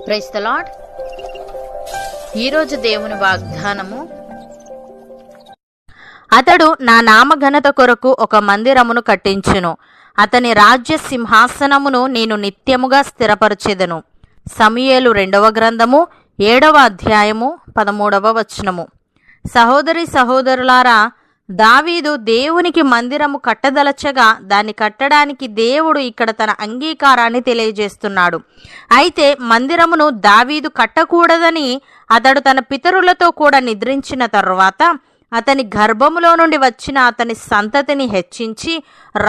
Praise the lord. ఈరోజు దేవుని వాగ్దానము, అతడు నా నామఘనత కొరకు ఒక మందిరమును కట్టించును, అతని రాజ్య సింహాసనమును నేను నిత్యముగా స్థిరపరచెదను. సమూయేలు 2వ గ్రంథము 7వ అధ్యాయము 13వ వచనము. సహోదరి సహోదరులారా, దావీదు దేవునికి మందిరము కట్టదలచగా దాన్ని కట్టడానికి దేవుడు ఇక్కడ తన అంగీకారాన్ని తెలియజేస్తున్నాడు. అయితే మందిరమును దావీదు కట్టకూడదని అతడు తన పితరులతో కూడా నిద్రించిన తరువాత అతని గర్భములో నుండి వచ్చిన అతని సంతతిని హెచ్చించి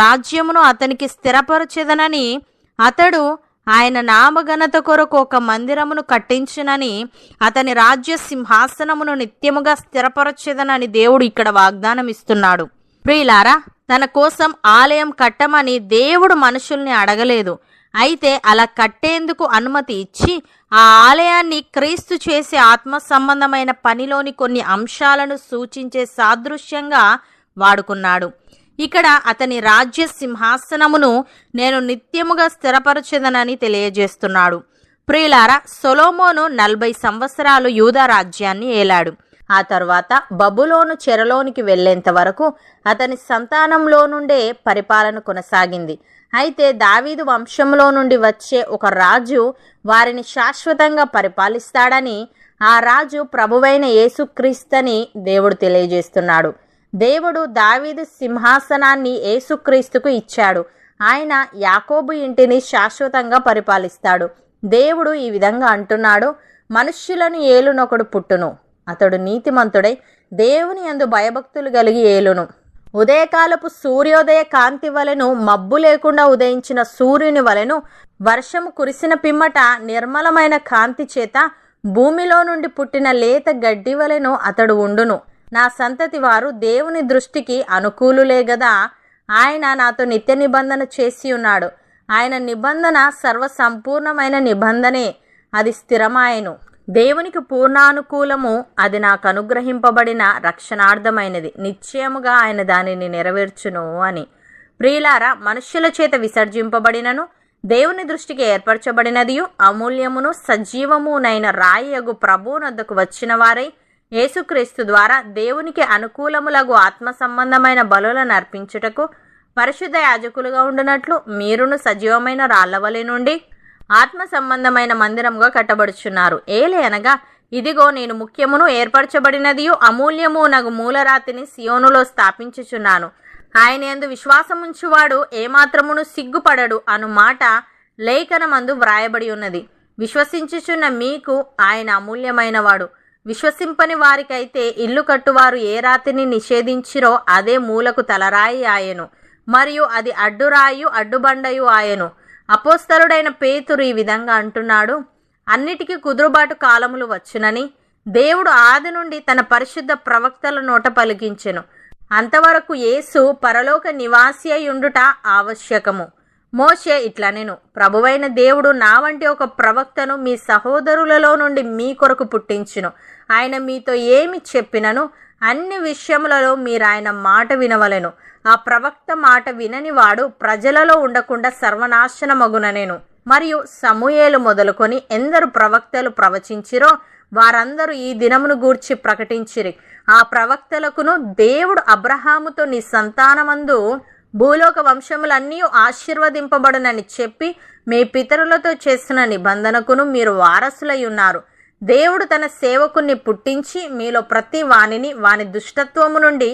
రాజ్యమును అతనికి స్థిరపరచెదనని, అతడు ఆయన నామఘనత కొరకు ఒక మందిరమును కట్టించునని, అతని రాజ్య సింహాసనమును నిత్యముగా స్థిరపరచెదనని దేవుడు ఇక్కడ వాగ్దానం ఇస్తున్నాడు. ప్రియులారా, తన కోసం ఆలయం కట్టమని దేవుడు మనుషుల్ని అడగలేదు. అయితే అలా కట్టేందుకు అనుమతి ఇచ్చి ఆ ఆలయాన్ని క్రీస్తు చేసే ఆత్మ సంబంధమైన పనిలోని కొన్ని అంశాలను సూచించే సాదృశ్యంగా వాడుకున్నాడు. ఇక్కడ అతని రాజ్య సింహాసనమును నేను నిత్యముగా స్థిరపరచెదనని తెలియజేస్తున్నాడు. ప్రియులారా, సొలొమోను 40 సంవత్సరాలు యూదా రాజ్యాన్ని ఏలాడు. ఆ తర్వాత బబులోను చెరలోనికి వెళ్లేంత వరకు అతని సంతానంలో నుండే పరిపాలన కొనసాగింది. అయితే దావీదు వంశంలో నుండి వచ్చే ఒక రాజు వారిని శాశ్వతంగా పరిపాలిస్తాడని, ఆ రాజు ప్రభువైన యేసుక్రీస్తని దేవుడు తెలియజేస్తున్నాడు. దేవుడు దావీదు సింహాసనాన్ని యేసుక్రీస్తుకు ఇచ్చాడు. ఆయన యాకోబు ఇంటిని శాశ్వతంగా పరిపాలిస్తాడు. దేవుడు ఈ విధంగా అంటున్నాడు, మనుష్యులను ఏలునొకడు పుట్టును, అతడు నీతిమంతుడై దేవుని యందు భయభక్తులు కలిగి ఏలును. ఉదయకాలపు సూర్యోదయ కాంతి వలెను, మబ్బు లేకుండా ఉదయించిన సూర్యుని వలెను, వర్షము కురిసిన పిమ్మట నిర్మలమైన కాంతి చేత భూమిలో నుండి పుట్టిన లేత గడ్డి వలెను అతడు ఉండును. నా సంతతి వారు దేవుని దృష్టికి అనుకూలులే గదా. ఆయన నాతో నిత్య నిబంధన చేసి ఉన్నాడు. ఆయన నిబంధన సర్వసంపూర్ణమైన నిబంధనే, అది స్థిరమాయను. దేవునికి పూర్ణానుకూలము, అది నాకు అనుగ్రహింపబడిన రక్షణార్థమైనది. నిశ్చయముగా ఆయన దానిని నెరవేర్చును అని. ప్రియులారా, మనుష్యుల చేత విసర్జింపబడినను దేవుని దృష్టికి ఏర్పరచబడినదియు అమూల్యమును సజీవమునైన రాయగు ప్రభువునొద్దకు వచ్చిన వారై యేసుక్రీస్తు ద్వారా దేవునికి అనుకూలములగు ఆత్మ సంబంధమైన బలులను అర్పించుటకు పరిశుద్ధ యాజకులుగా ఉండునట్లు మీరును సజీవమైన రాళ్లవలె నుండి ఆత్మ సంబంధమైన మందిరముగా కట్టబడుచున్నారు. ఏలయనగా, ఇదిగో నేను ముఖ్యమును ఏర్పరచబడినదియు అమూల్యమునగు మూలరాతిని సియోనులో స్థాపించుచున్నాను. ఆయన యందు విశ్వాసముంచువాడు ఏమాత్రమును సిగ్గుపడడు అను మాట లేఖనమందు వ్రాయబడి ఉన్నది. విశ్వసించుచున్న మీకు ఆయన అమూల్యమైన వాడు. విశ్వసింపని వారికైతే ఇల్లు కట్టువారు ఏ రాతిని నిషేధించిరో అదే మూలకు తలరాయి ఆయను, మరియు అది అడ్డురాయు అడ్డుబండయు ఆయను. అపోస్తలుడైన పేతురు ఈ విధంగా అంటున్నాడు, అన్నిటికీ కుదురుబాటు కాలములు వచ్చునని దేవుడు ఆది నుండి తన పరిశుద్ధ ప్రవక్తల నోట పలికించెను. అంతవరకు యేసు పరలోక నివాసి అయ్యుండుట ఆవశ్యకము. మోషే ఇట్లనెను, ప్రభువైన దేవుడు నా వంటి ఒక ప్రవక్తను మీ సహోదరులలో నుండి మీ కొరకు పుట్టించును. ఆయన మీతో ఏమి చెప్పినను అన్ని విషయములలో మీరు ఆయన మాట వినవలెను. ఆ ప్రవక్త మాట వినని వాడు ప్రజలలో ఉండకుండా సర్వనాశనమగుననెను. మరియు సమూయేలు మొదలుకొని ఎందరు ప్రవక్తలు ప్రవచించిరో వారందరూ ఈ దినమును గూర్చి ప్రకటించిరి. ఆ ప్రవక్తలకును దేవుడు అబ్రహాముతో నీ సంతానమందు భూలోక వంశములన్నీ ఆశీర్వదింపబడునని చెప్పి మీ పితరులతో చేసిన నిబంధనకును మీరు వారసులై ఉన్నారు. దేవుడు తన సేవకుని పుట్టించి మీలో ప్రతి వానిని వాని దుష్టత్వము నుండి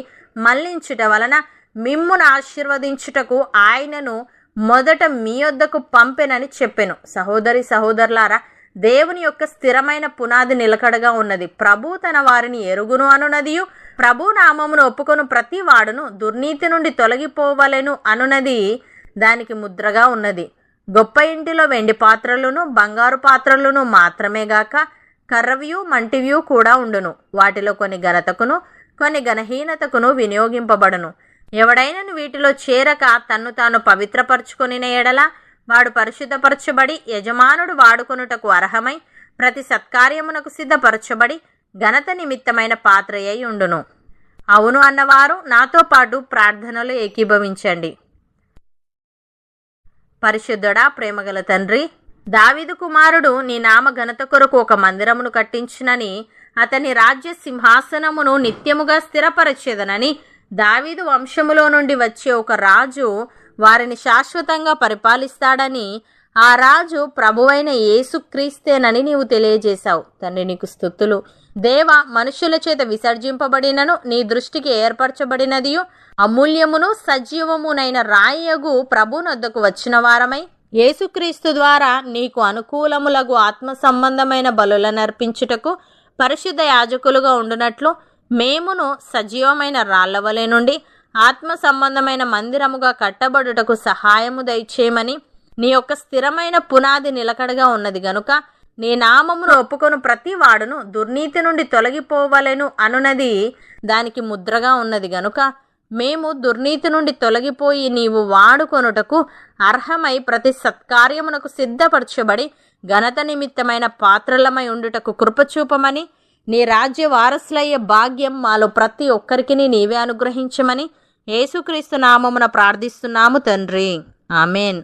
మళ్లించుట వలన మిమ్మును ఆశీర్వదించుటకు ఆయనను మొదట మీ యొద్దకు పంపెనని చెప్పెను. సహోదరి సహోదరులారా, దేవుని యొక్క స్థిరమైన పునాది నిలకడగా ఉన్నది. ప్రభు తన వారిని ఎరుగును అనునదియు, ప్రభు నామమును ఒప్పుకొను ప్రతి వాడును దుర్నీతి నుండి తొలగిపోవలెను అనునది దానికి ముద్రగా ఉన్నది. గొప్ప ఇంటిలో వెండి పాత్రలను బంగారు పాత్రలను మాత్రమే గాక కర్రవియు మంటివియు కూడా ఉండును. వాటిలో కొన్ని ఘనతకును కొన్ని ఘనహీనతకును వినియోగింపబడును. ఎవడైనను వీటిలో చేరక తన్ను తాను పవిత్రపరచుకొనిన ఎడల వాడు పరిశుద్ధపరచబడి యజమానుడు వాడుకొనుటకు అర్హమై ప్రతి సత్కార్యమునకు సిద్ధపరచబడి ఘనత నిమిత్తమైన పాత్ర అయి ఉండును. అవును అన్నవారు నాతో పాటు ప్రార్థనలు ఏకీభవించండి. పరిశుద్ధుడా, ప్రేమగల తండ్రి, దావీదు కుమారుడు నీ నామ ఘనత కొరకు ఒక మందిరమును కట్టించునని, అతని రాజ్య సింహాసనమును నిత్యముగా స్థిరపరచెదనని, దావీదు వంశములో నుండి వచ్చే ఒక రాజు వారిని శాశ్వతంగా పరిపాలిస్తాడని, ఆ రాజు ప్రభువైన యేసుక్రీస్తేనని నీవు తెలియజేశావు. తండ్రి నీకు స్తుతులు. దేవ, మనుషుల చేత విసర్జింపబడినను నీ దృష్టికి ఏర్పరచబడినదియు అమూల్యమును సజీవమునైన రాయగు ప్రభునొద్దకు వచ్చిన వారమై యేసుక్రీస్తు ద్వారా నీకు అనుకూలములగు ఆత్మ సంబంధమైన బలులనర్పించుటకు పరిశుద్ధ యాజకులుగా ఉండునట్లు మేమును సజీవమైన రాళ్లవలె నుండి ఆత్మ సంబంధమైన మందిరముగా కట్టబడుటకు సహాయము దయచేయమని, నీ యొక్క స్థిరమైన పునాది నిలకడగా ఉన్నది గనుక నీ నామమును ఒప్పుకొను ప్రతి వాడును దుర్నీతి నుండి తొలగిపోవలెను అనునది దానికి ముద్రగా ఉన్నది గనుక మేము దుర్నీతి నుండి తొలగిపోయి నీవు వాడుకొనుటకు అర్హమై ప్రతి సత్కార్యమునకు సిద్ధపరచబడి ఘనత నిమిత్తమైన పాత్రలమై ఉండుటకు కృపచూపమని, నీ రాజ్య వారసులయ్యే భాగ్యం మాలో ప్రతి ఒక్కరికి నీవే అనుగ్రహించమని యేసుక్రీస్తు నామమున ప్రార్థిస్తున్నాము తండ్రి. ఆమెన్.